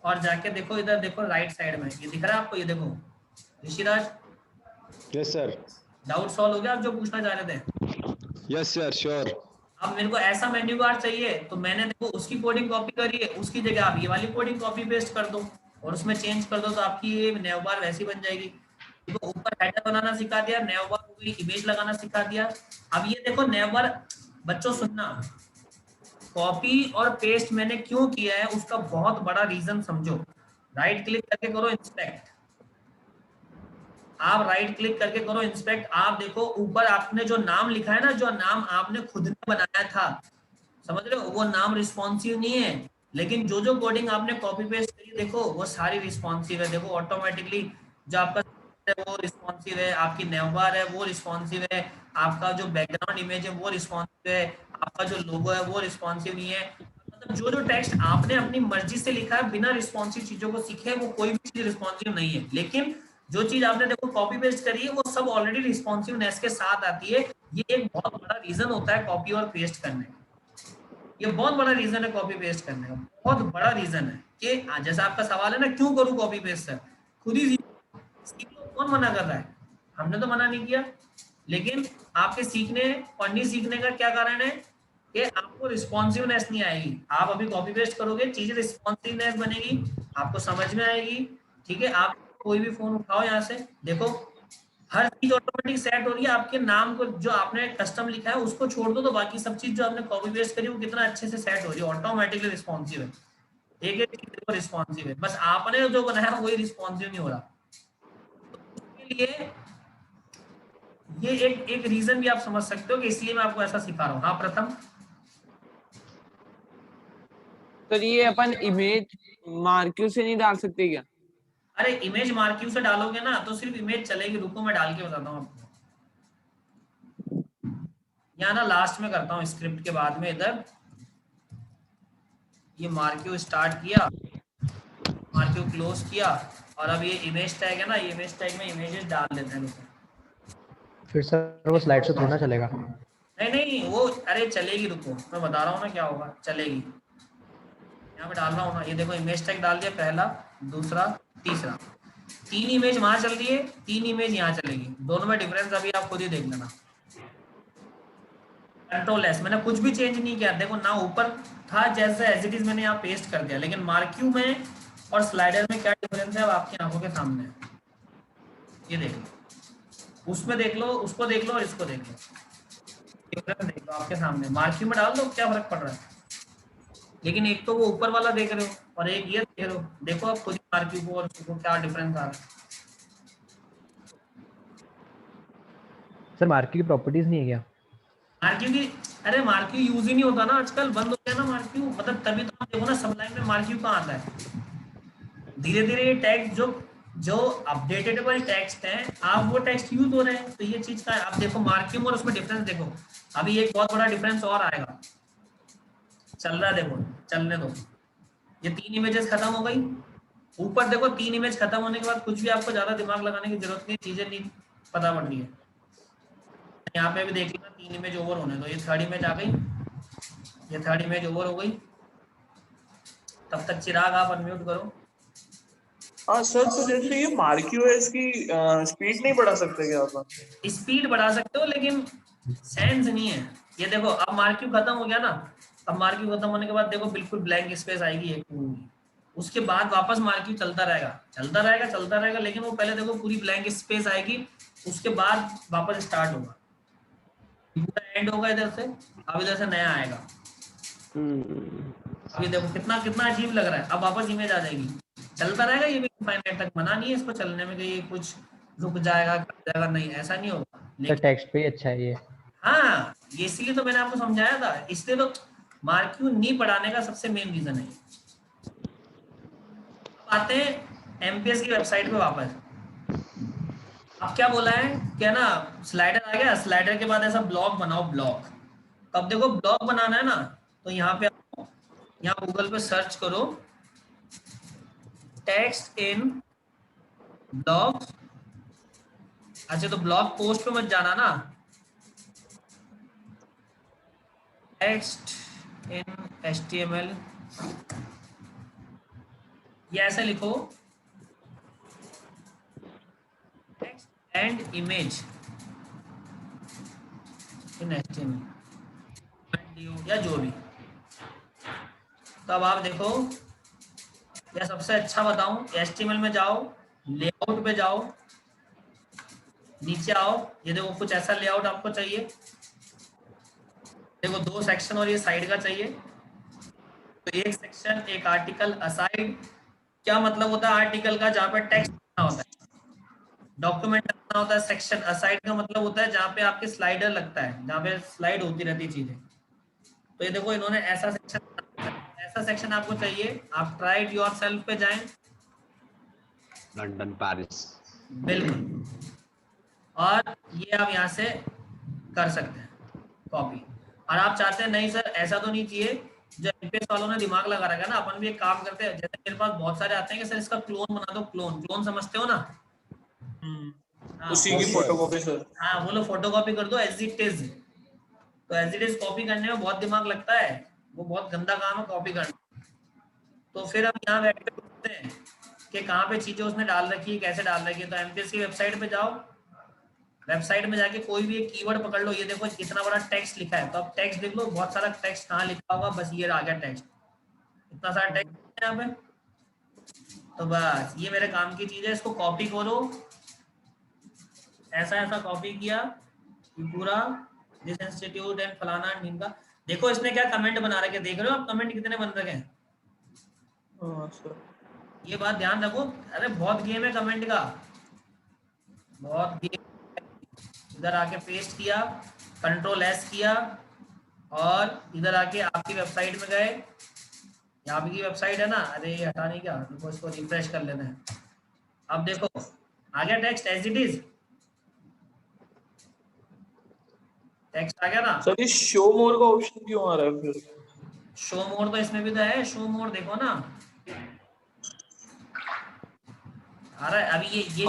और जाके देखो इधर देखो राइट साइड में ये दिख रहा है आपको, ये देखो Rishiraj. Yes sir. Doubt solve हो गया आप जो पूछना चाह रहे थे? Yes sir sure. अब मेरे को ऐसा मेन्यू बार चाहिए, तो मैंने देखो उसकी कोडिंग कॉपी करी है, उसकी जगह आप ये वाली कोडिंग कॉपी पेस्ट कर दो और उसमें चेंज कर दो, तो आपकी ये नैव बार वैसी बन जाएगी। देखो ऊपर हेडर बनाना सिखा दिया, नैव बार हो गई, इमेज लगाना सिखा दिया। अब ये देखो नैव बार, बच्चों सुनना, कॉपी और पेस्ट मैंने क्यों किया है उसका बहुत बड़ा रीजन समझो। राइट क्लिक करके करो इंस्पेक्ट, आप राइट क्लिक करके करो इंस्पेक्ट। आप देखो ऊपर आपने जो नाम लिखा है ना, जो नाम आपने खुद ने बनाया था, समझ रहे हो, वो नाम रिस्पॉन्सिव नहीं है, लेकिन जो जो कोडिंग आपने कॉपी पेस्ट करी देखो वो सारी रिस्पॉन्सिव है। देखो ऑटोमेटिकली जो आपका है वो रिस्पॉन्सिव है, आपकी नेवबार है वो रिस्पॉन्सिव है, आपका जो बैकग्राउंड इमेज है वो रिस्पॉन्सिव है, आपका जो लोगो है वो रिस्पॉन्सिव नहीं है। मतलब जो जो टेक्स्ट आपने अपनी मर्जी से लिखा है बिना रिस्पॉन्सिव चीजों को सीखे, वो कोई भी चीज रिस्पॉन्सिव नहीं है। लेकिन जो चीज आपने देखो कॉपी पेस्ट करी है वो सब ऑलरेडी रिस्पॉन्सिवनेस के साथ आती है। ये एक बहुत बड़ा रीजन होता है कॉपी और पेस्ट करने का, ये बहुत बड़ा रीजन है कॉपी पेस्ट करने का, बहुत बड़ा रीजन है। कि जैसा आपका सवाल है ना क्यों करूं कॉपी पेस्ट सर, खुद ही सीख लो, कौन मना कर रहा है, हमने तो मना नहीं किया। लेकिन आपके सीखने और नहीं सीखने का क्या कारण है कि आपको रिस्पॉन्सिवनेस नहीं आएगी। आप अभी कॉपी पेस्ट करोगे, चीज रिस्पॉन्सिवनेस बनेगी, आपको समझ में आएगी, ठीक है। आप कोई भी फोन उठाओ यहाँ से देखो, हर चीज ऑटोमेटिक सेट हो रही है। आपके नाम को जो आपने कस्टम लिखा है उसको छोड़ दो, तो बाकी सब चीज जो आपने कॉपी पेस्ट करी वो कितना अच्छे से सेट हो रही है, ऑटोमेटिकली रिस्पॉन्सिव है। एक एक चीज देखो रिस्पॉन्सिव है, बस आपने जो बनाया वही रिस्पॉन्सिव नहीं हो रहा। तो उसके लिए ये एक रीजन भी आप समझ सकते हो कि इसलिए मैं आपको ऐसा सिखा रहा हूँ। हाँ प्रथम। तो ये अपन इमेज मार्क्यू से नहीं डाल सकते क्या? अरे इमेज मार्क्यू से डालोगे ना तो सिर्फ इमेज चलेगी, रुको मैं डाल के बताता हूँ आपको। यहाँ ना लास्ट में करता हूँ स्क्रिप्ट के बाद में, इधर ये मार्क्यू स्टार्ट किया, मार्क्यू क्लोज किया, और अब ये इमेज टैग है ना, ये इमेज टैग में इमेजेस डाल देते हैं। फिर सर वो स्लाइड से थोड़ा चलेगा? नहीं वो अरे चलेगी, रुको मैं बता रहा हूँ ना क्या होगा, चलेगी। यहाँ पे डाल रहा हूँ ना, ये देखो इमेज टैग डाल दिया, पहला दूसरा तीसरा, 3 इमेज वहां चल रही है, 3 इमेज यहाँ चलेगी, दोनों में डिफरेंस अभी आप खुद ही देख लेना। कंट्रोल एस, मैंने कुछ भी चेंज नहीं किया, देखो ना ऊपर था जैसे एज इट इज मैंने यहाँ पेस्ट कर दिया, लेकिन मार्क्यू में और स्लाइडर में क्या डिफरेंस है अब आपकी आंखों के सामने है। ये देख लो, उसमें देख लो, उसको देख लो और इसको देख लो, डिफरेंस देख लो आपके सामने। मार्क्यू में डाल दो क्या फर्क पड़ रहा है, लेकिन एक तो वो ऊपर वाला देख रहे हो और एक ये देख रहे हो, देखो आप खुद ही मार्क्यू को और उसको क्या डिफरेंस आ रहा है। सर मार्क्यू की प्रॉपर्टीज नहीं है क्या? मार्क्यू की, अरे मार्क्यू यूज ही नहीं होता ना आजकल, बंद हो गया ना मार्क्यू, मतलब तभी तो आप देखो ना सबलाइन में मार्क्यू कहाँ आता है। धीरे धीरे ये टैग जो अपडेटेबल टेक्स्ट है, आप वो टेक्स्ट यूज हो रहे हैं, तो ये चीज का आप देखो मार्क्यू और उसमें डिफरेंस देखो। अभी एक बहुत बड़ा डिफरेंस और आएगा, चल रहा है देखो, चलने दो। ये 3 इमेजेस खत्म हो गई, ऊपर देखो 3 इमेज खत्म होने के बाद कुछ भी आपको ज्यादा दिमाग लगाने की जरूरत नहीं, चीजें नहीं पता पड़ रही है। यहाँ पे भी देख लेना 3 इमेज ओवर होने दो, ये 3rd इमेज आ गई, ये 3rd इमेज ओवर हो गई। तब तक चिराग आप अनम्यूट करो। हाँ सर, तो जैसे ये मार्क्यू है, इसकी स्पीड नहीं बढ़ा सकते क्या अपन? स्पीड बढ़ा सकते हो लेकिन सेंस नहीं है। ये देखो अब मार्क्यू खत्म हो गया ना, अब मार्क्यू खत्म होने के बाद देखो बिल्कुल ब्लैंक स्पेस आएगी एक, उसके बाद वापस मार्क्यू चलता रहेगा चलता रहेगा चलता रहेगा, लेकिन वो पहले देखो पूरी ब्लैंक स्पेस आएगी, उसके बाद वापस स्टार्ट होगा, पूरा एंड होगा इधर से, अब इधर से नया आएगा। अभी देखो कितना कितना अजीब लग रहा है, अब वापस इमेज आ जाएगी, चलता रहेगा ये भी इनफाइनाइट तक, मना नहीं है इसको चलने में कि ये कुछ रुक जाएगा कट जाएगा, नहीं ऐसा नहीं होगा। तो टेक्स्ट पे ही अच्छा है ये। हाँ ये इसीलिए तो मैंने आपको समझाया था, इसलिए तो मार्क्यू नहीं पढ़ाने का सबसे मेन रीजन है। अब आते हैं एमपीएस की वेबसाइट पे वापस। अब क्या बोला है क्या ना, स्लाइडर आ गया, स्लाइडर के बाद ऐसा ब्लॉक बनाओ, ब्लॉक। अब देखो ब्लॉक बनाना है ना, तो यहाँ पे यहाँ गूगल पे सर्च करो टेक्स्ट इन ब्लॉग। अच्छा तो ब्लॉग पोस्ट पे मत जाना ना, टेक्स्ट इन HTML, ये ऐसे लिखो text and image in HTML या जो भी। तो अब आप देखो, या सबसे अच्छा बताऊं, HTML में जाओ, लेआउट पे जाओ, नीचे आओ, ये देखो कुछ ऐसा लेआउट आपको चाहिए, देखो 2 सेक्शन और ये साइड का चाहिए, तो एक सेक्शन एक आर्टिकल असाइड। क्या मतलब होता है आर्टिकल का, जहाँ पे टेक्स्ट लिखना होता है, डॉक्यूमेंट लिखना होता है। सेक्शन असाइड का मतलब होता है जहाँ पे आपके स्लाइडर लगता है, जहाँ पे स्लाइड होती रहती चीजें। तो ये देखो इन्होंने ऐसा सेक्शन आपको चाहिए, आप ट्राई इट योरसेल्फ पे जाएं, लंदन पेरिस बिल्कुल, और ये आप यहाँ से कर सकते हैं कॉपी। और आप चाहते हैं नहीं सर ऐसा तो नहीं चाहिए, जो एमपीएस वालों ने दिमाग लगा रखा है ना, अपन भी एक काम करते हैं, जैसे मेरे पास बहुत सारे आते हैं कि सर इसका क्लोन बना दो, क्लोन समझते हो ना, उसी की फोटोकॉपी सर। हाँ बोलो फोटोकॉपी कर दो एज इट इज। तो एज इट इज कॉपी करने में बहुत दिमाग लगता है, वो बहुत गंदा काम है कॉपी करना। तो फिर हम यहाँ बैठ के पूछते हैं कि कहाँ पे चीजें उसने डाल रखी है, कैसे डाल रखी है। तो एमपीएस की वेबसाइट पे जाओ, वेबसाइट में जाके कोई भी एक कीवर्ड पकड़ लो, ये देखो इतना बड़ा टेक्स्ट लिखा है, तो अब टेक्स्ट देख लो, बहुत सारा टेक्स्ट कहाँ लिखा होगा, बस ये आ गया टेक्स्ट, इतना सारा टेक्स्ट है यहाँ पे। तो बस ये मेरे काम की चीज है, इसको कॉपी करो, ऐसा ऐसा कॉपी किया पूरा, दिस इंस्टीट्यूट एंड फलाना एंड इनका। देखो इसने क्या कमेंट बना रखे, देख रहे हो आप कमेंट कितने बन रखे हैं। ये बात ध्यान रखो, अरे बहुत गेम है कमेंट का, बहुत गेम। इधर आके पेस्ट किया, Ctrl+S किया, और इधर आके आपकी वेबसाइट में गए, यहाँ की वेबसाइट है ना, अरे हटाने क्या, देखो इसको रिफ्रेश कर लेते हैं। अब देखो आ गया text as it is, text आ गया ना। सर ये शो मोर का ऑप्शन क्यों आ रहा है फिर? शो मोर तो इसमें भी तो है, शो मोर देखो ना, आ रहा है अभी ये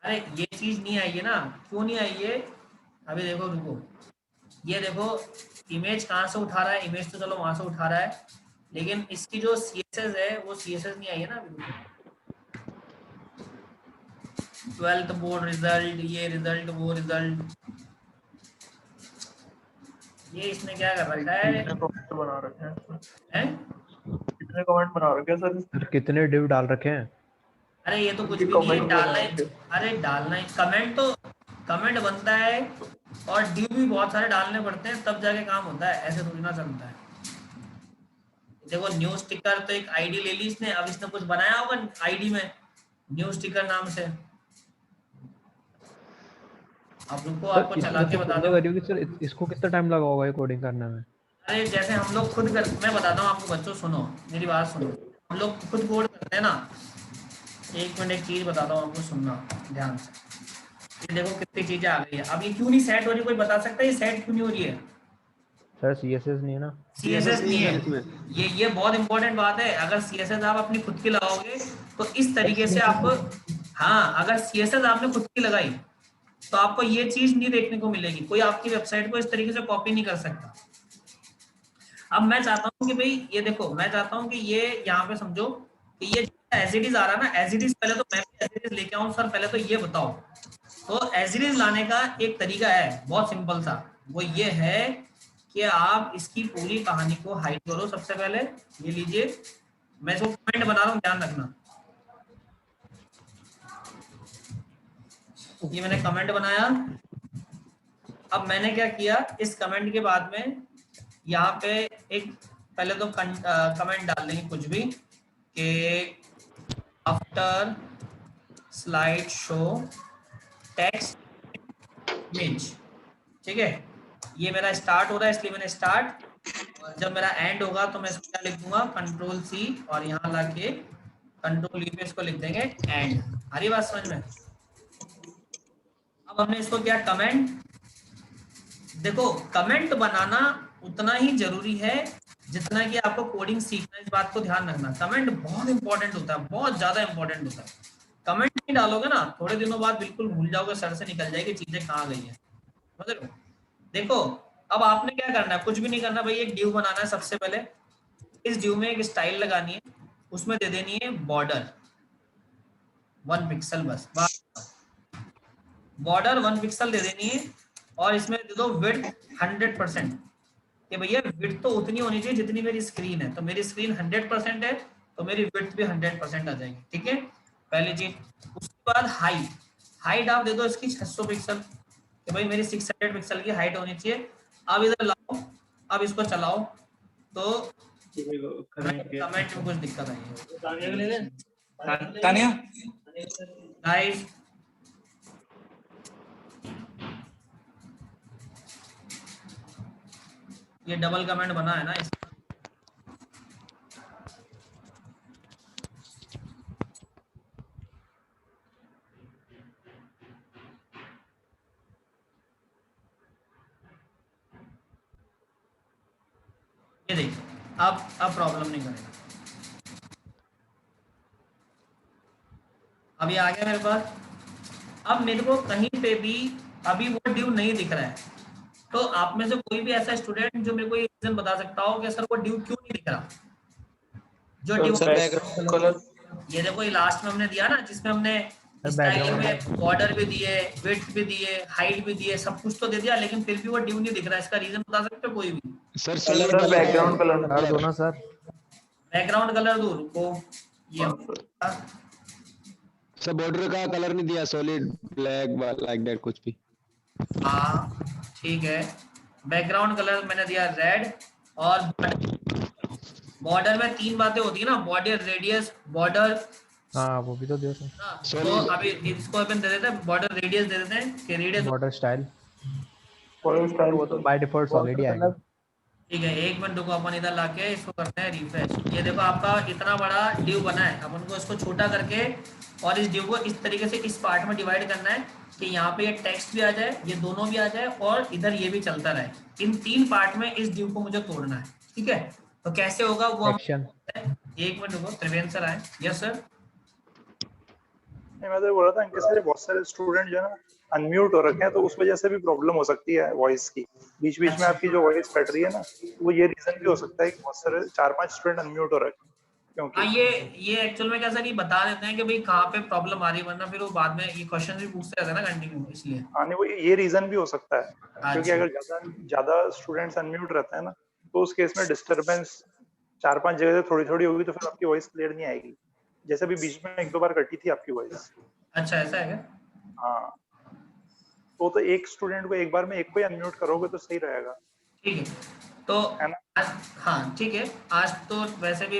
अरे ये चीज नहीं आई है ना, क्यों नहीं आई है, अभी देखो रुको, ये देखो इमेज कहाँ से उठा रहा है, इमेज तो चलो वहां से उठा रहा है, लेकिन इसकी जो CSS है वो CSS नहीं आई है ना अभी। 12th बोर्ड रिजल्ट, ये रिजल्ट वो रिजल्ट, ये इसने क्या कर रखा है, कमेंट बना रखे हैं? कितने कमेंट बना रखे हैं सर? कितने डिव डाल रखे हैं? अरे ये तो कुछ भी नहीं है, डालना है, अरे डालना है कमेंट, तो कमेंट बनता है और ड्यू भी बहुत सारे डालने पड़ते हैं तब जाके काम होता है, ऐसे थोड़ी ना चलता है। देखो न्यू स्टिकर तो एक आईडी ले ली इसने, अब इसने कुछ बनाया होगा आईडी में न्यू स्टिकर नाम से। अब रुको आपको चला के बता दो सर इसको कितना टाइम लगा होगा ये कोडिंग करने में? अरे जैसे हम लोग खुद कर, मैं बताता हूँ आपको बच्चों, सुनो मेरी बात सुनो, हम लोग खुद कोड करते हैं ना, एक मिनट एक चीज बताता हूँ आपको, सुनना ध्यान से। ये देखो कितनी चीजें आ गई है, अब ये क्यों नहीं सेट हो रही, कोई बता सकता है ये सेट क्यों नहीं हो रही है? सर CSS नहीं है ना, CSS नहीं है, ये बहुत इंपॉर्टेंट बात है। अगर CSS आप अपनी खुद की लगाओगे तो इस तरीके से आप, हाँ अगर CSS आपने खुद की लगाई तो आपको ये चीज नहीं देखने को मिलेगी, कोई आपकी वेबसाइट को इस तरीके से कॉपी नहीं कर सकता। अब मैं चाहता हूँ कि भाई ये देखो, मैं चाहता हूँ कि ये यहाँ पे समझो कि ये एज इट इज आ रहा है ना, एज इट इज, पहले तो मैं भी एज इट इज लेके आऊं सर, पहले तो ये बताओ। तो एज इट इज लाने का एक तरीका है बहुत सिंपल सा, वो ये है कि आप इसकी पूरी कहानी को हाइड करो। सबसे पहले ये लीजिए, मैं इसको कमेंट बना रहा हूँ, ध्यान रखना। ये मैंने कमेंट बनाया। अब मैंने क्या किया, इस कमेंट के बाद में यहाँ पे एक पहले तो कमेंट डाल देंगे कुछ भी कि after slide show text image, ठीक है। ये मेरा स्टार्ट हो रहा है इसलिए मैंने स्टार्ट, और जब मेरा एंड होगा तो मैं इसको क्या लिख दूंगा, कंट्रोल सी, और यहाँ लाके कंट्रोल ई पे इसको लिख देंगे एंड। आ रही बात समझ में? अब हमने इसको क्या, कमेंट। देखो कमेंट बनाना उतना ही जरूरी है जितना कि आपको कोडिंग सीखना है, इस बात को ध्यान रखना। कमेंट बहुत इंपॉर्टेंट होता है, बहुत ज्यादा इंपॉर्टेंट होता है। कमेंट नहीं डालोगे ना, थोड़े दिनों बाद बिल्कुल भूल जाओगे, सर से निकल जाएगी चीजें कहाँ गई है, समझ रहे हो? देखो अब आपने क्या करना है, कुछ भी नहीं करना भाई, एक ड्यू बनाना है। सबसे पहले इस ड्यू में एक स्टाइल लगानी है, उसमें दे देनी है बॉर्डर 1 पिक्सल, बस बॉर्डर 1 पिक्सल दे देनी है, और इसमें दे दो विड्थ 100%, कि भैया विड्थ तो उतनी होनी चाहिए जितनी मेरी स्क्रीन है। तो मेरी स्क्रीन 100% है तो मेरी विड्थ भी 100% आ जाएगी, ठीक है, पहली चीज। उसके बाद हाइट, हाइट आप दे दो इसकी 600 पिक्सल, कि भाई मेरी 600 पिक्सल की हाइट होनी चाहिए। अब इधर लाओ, अब इसको चलाओ तो कमेंट में कुछ दिक्कत आई है तानिया गाइस। ये डबल कमेंट बना है ना इसका, ये देखिए अब प्रॉब्लम नहीं करेगा। अब ये आ गया मेरे पास। अब मेरे को कहीं पे भी अभी वो ड्यू नहीं दिख रहा है, तो आप में से कोई भी ऐसा स्टूडेंट जो मेरे को ये रीजन बता सकता हो कि सर वो ड्यू क्यों नहीं दिख रहा, जो ड्यू बैकग्राउंड कलर। ये देखो ये लास्ट में हमने दिया ना, जिसमें हमने स्टाइल में बॉर्डर भी दिए, विड्थ भी दिए, हाइट भी दिए, सब कुछ तो दे दिया, लेकिन फिर भी वो ड्यू नहीं दिख रहा है। इसका रीजन बता सकते हो कोई भी? सर सर बैकग्राउंड कलर दो ना सर, बैकग्राउंड कलर दो, रुको ये सर बॉर्डर का कलर नहीं दिया, सॉलिड ब्लैक लाइक दैट कुछ भी। हाँ ठीक है, बैकग्राउंड कलर मैंने दिया रेड, और बॉर्डर में 3 बातें होती है ना, बॉर्डर रेडियस बॉर्डर, हाँ वो भी तो दो सर। तो अभी इसको अपन दे देते हैं बॉर्डर रेडियस, दे देते हैं कि रेडियस बॉर्डर स्टाइल स्टाइल वो तो बाय डिफॉल्ट सॉलिड ही आएगा। ठीक है। एक मिनट रुको, अपन इधर लाके इसको करते हैं रिफ्रेश। ये देखो आपका इतना बड़ा ड्यू बना है, अपन को इसको छोटा करके और इस ड्यू को इस तरीके से इस पार्ट में डिवाइड करना है कि यहाँ पे ये टेक्स्ट भी आ जाए, ये दोनों भी आ जाए, और इधर ये भी चलता रहे। इन 3 पार्ट में इस ड्यू को मुझे तोड़ना है, ठीक है। तो कैसे होगा वो हम, एक मिनट रुको, त्रिवेंद्र सर आए। Yes sir. मैं तो बोल रहा था इनके सारे बहुत सारे स्टूडेंट जो है ना अनम्यूट हो रखे हैं, तो उस वजह से भी प्रॉब्लम हो सकती है वॉइस की, बीच बीच में आपकी जो वॉइस कट रही है ना, वो ये रीजन भी हो सकता है कि बहुत सारे 4-5 स्टूडेंट अनम्यूट हो रखे हैं। क्योंकि ये एक्चुअल में क्या सर, ये बता देते हैं कि भाई कहाँ पे प्रॉब्लम आ रही है, वरना फिर वो बाद में ये क्वेश्चन भी पूछते रहते हैं ना कंटिन्यू, इसलिए। हाँ नहीं, वो ये रीजन भी हो सकता है, क्योंकि अगर ज्यादा स्टूडेंट्स अनम्यूट रहते हैं ना, तो उस केस में डिस्टर्बेंस 4-5 जगह से थोड़ी थोड़ी होगी, तो फिर आपकी वॉइस क्लियर नहीं आएगी। जैसे भी बीच में 1-2 बार कटी थी आपकी वॉइस। अच्छा ऐसा है क्या? हाँ, तो एक स्टूडेंट को एक बार में एक को ही अनम्यूट करोगे तो सही रहेगा। ठीक है, तो हाँ ठीक है, आज तो वैसे भी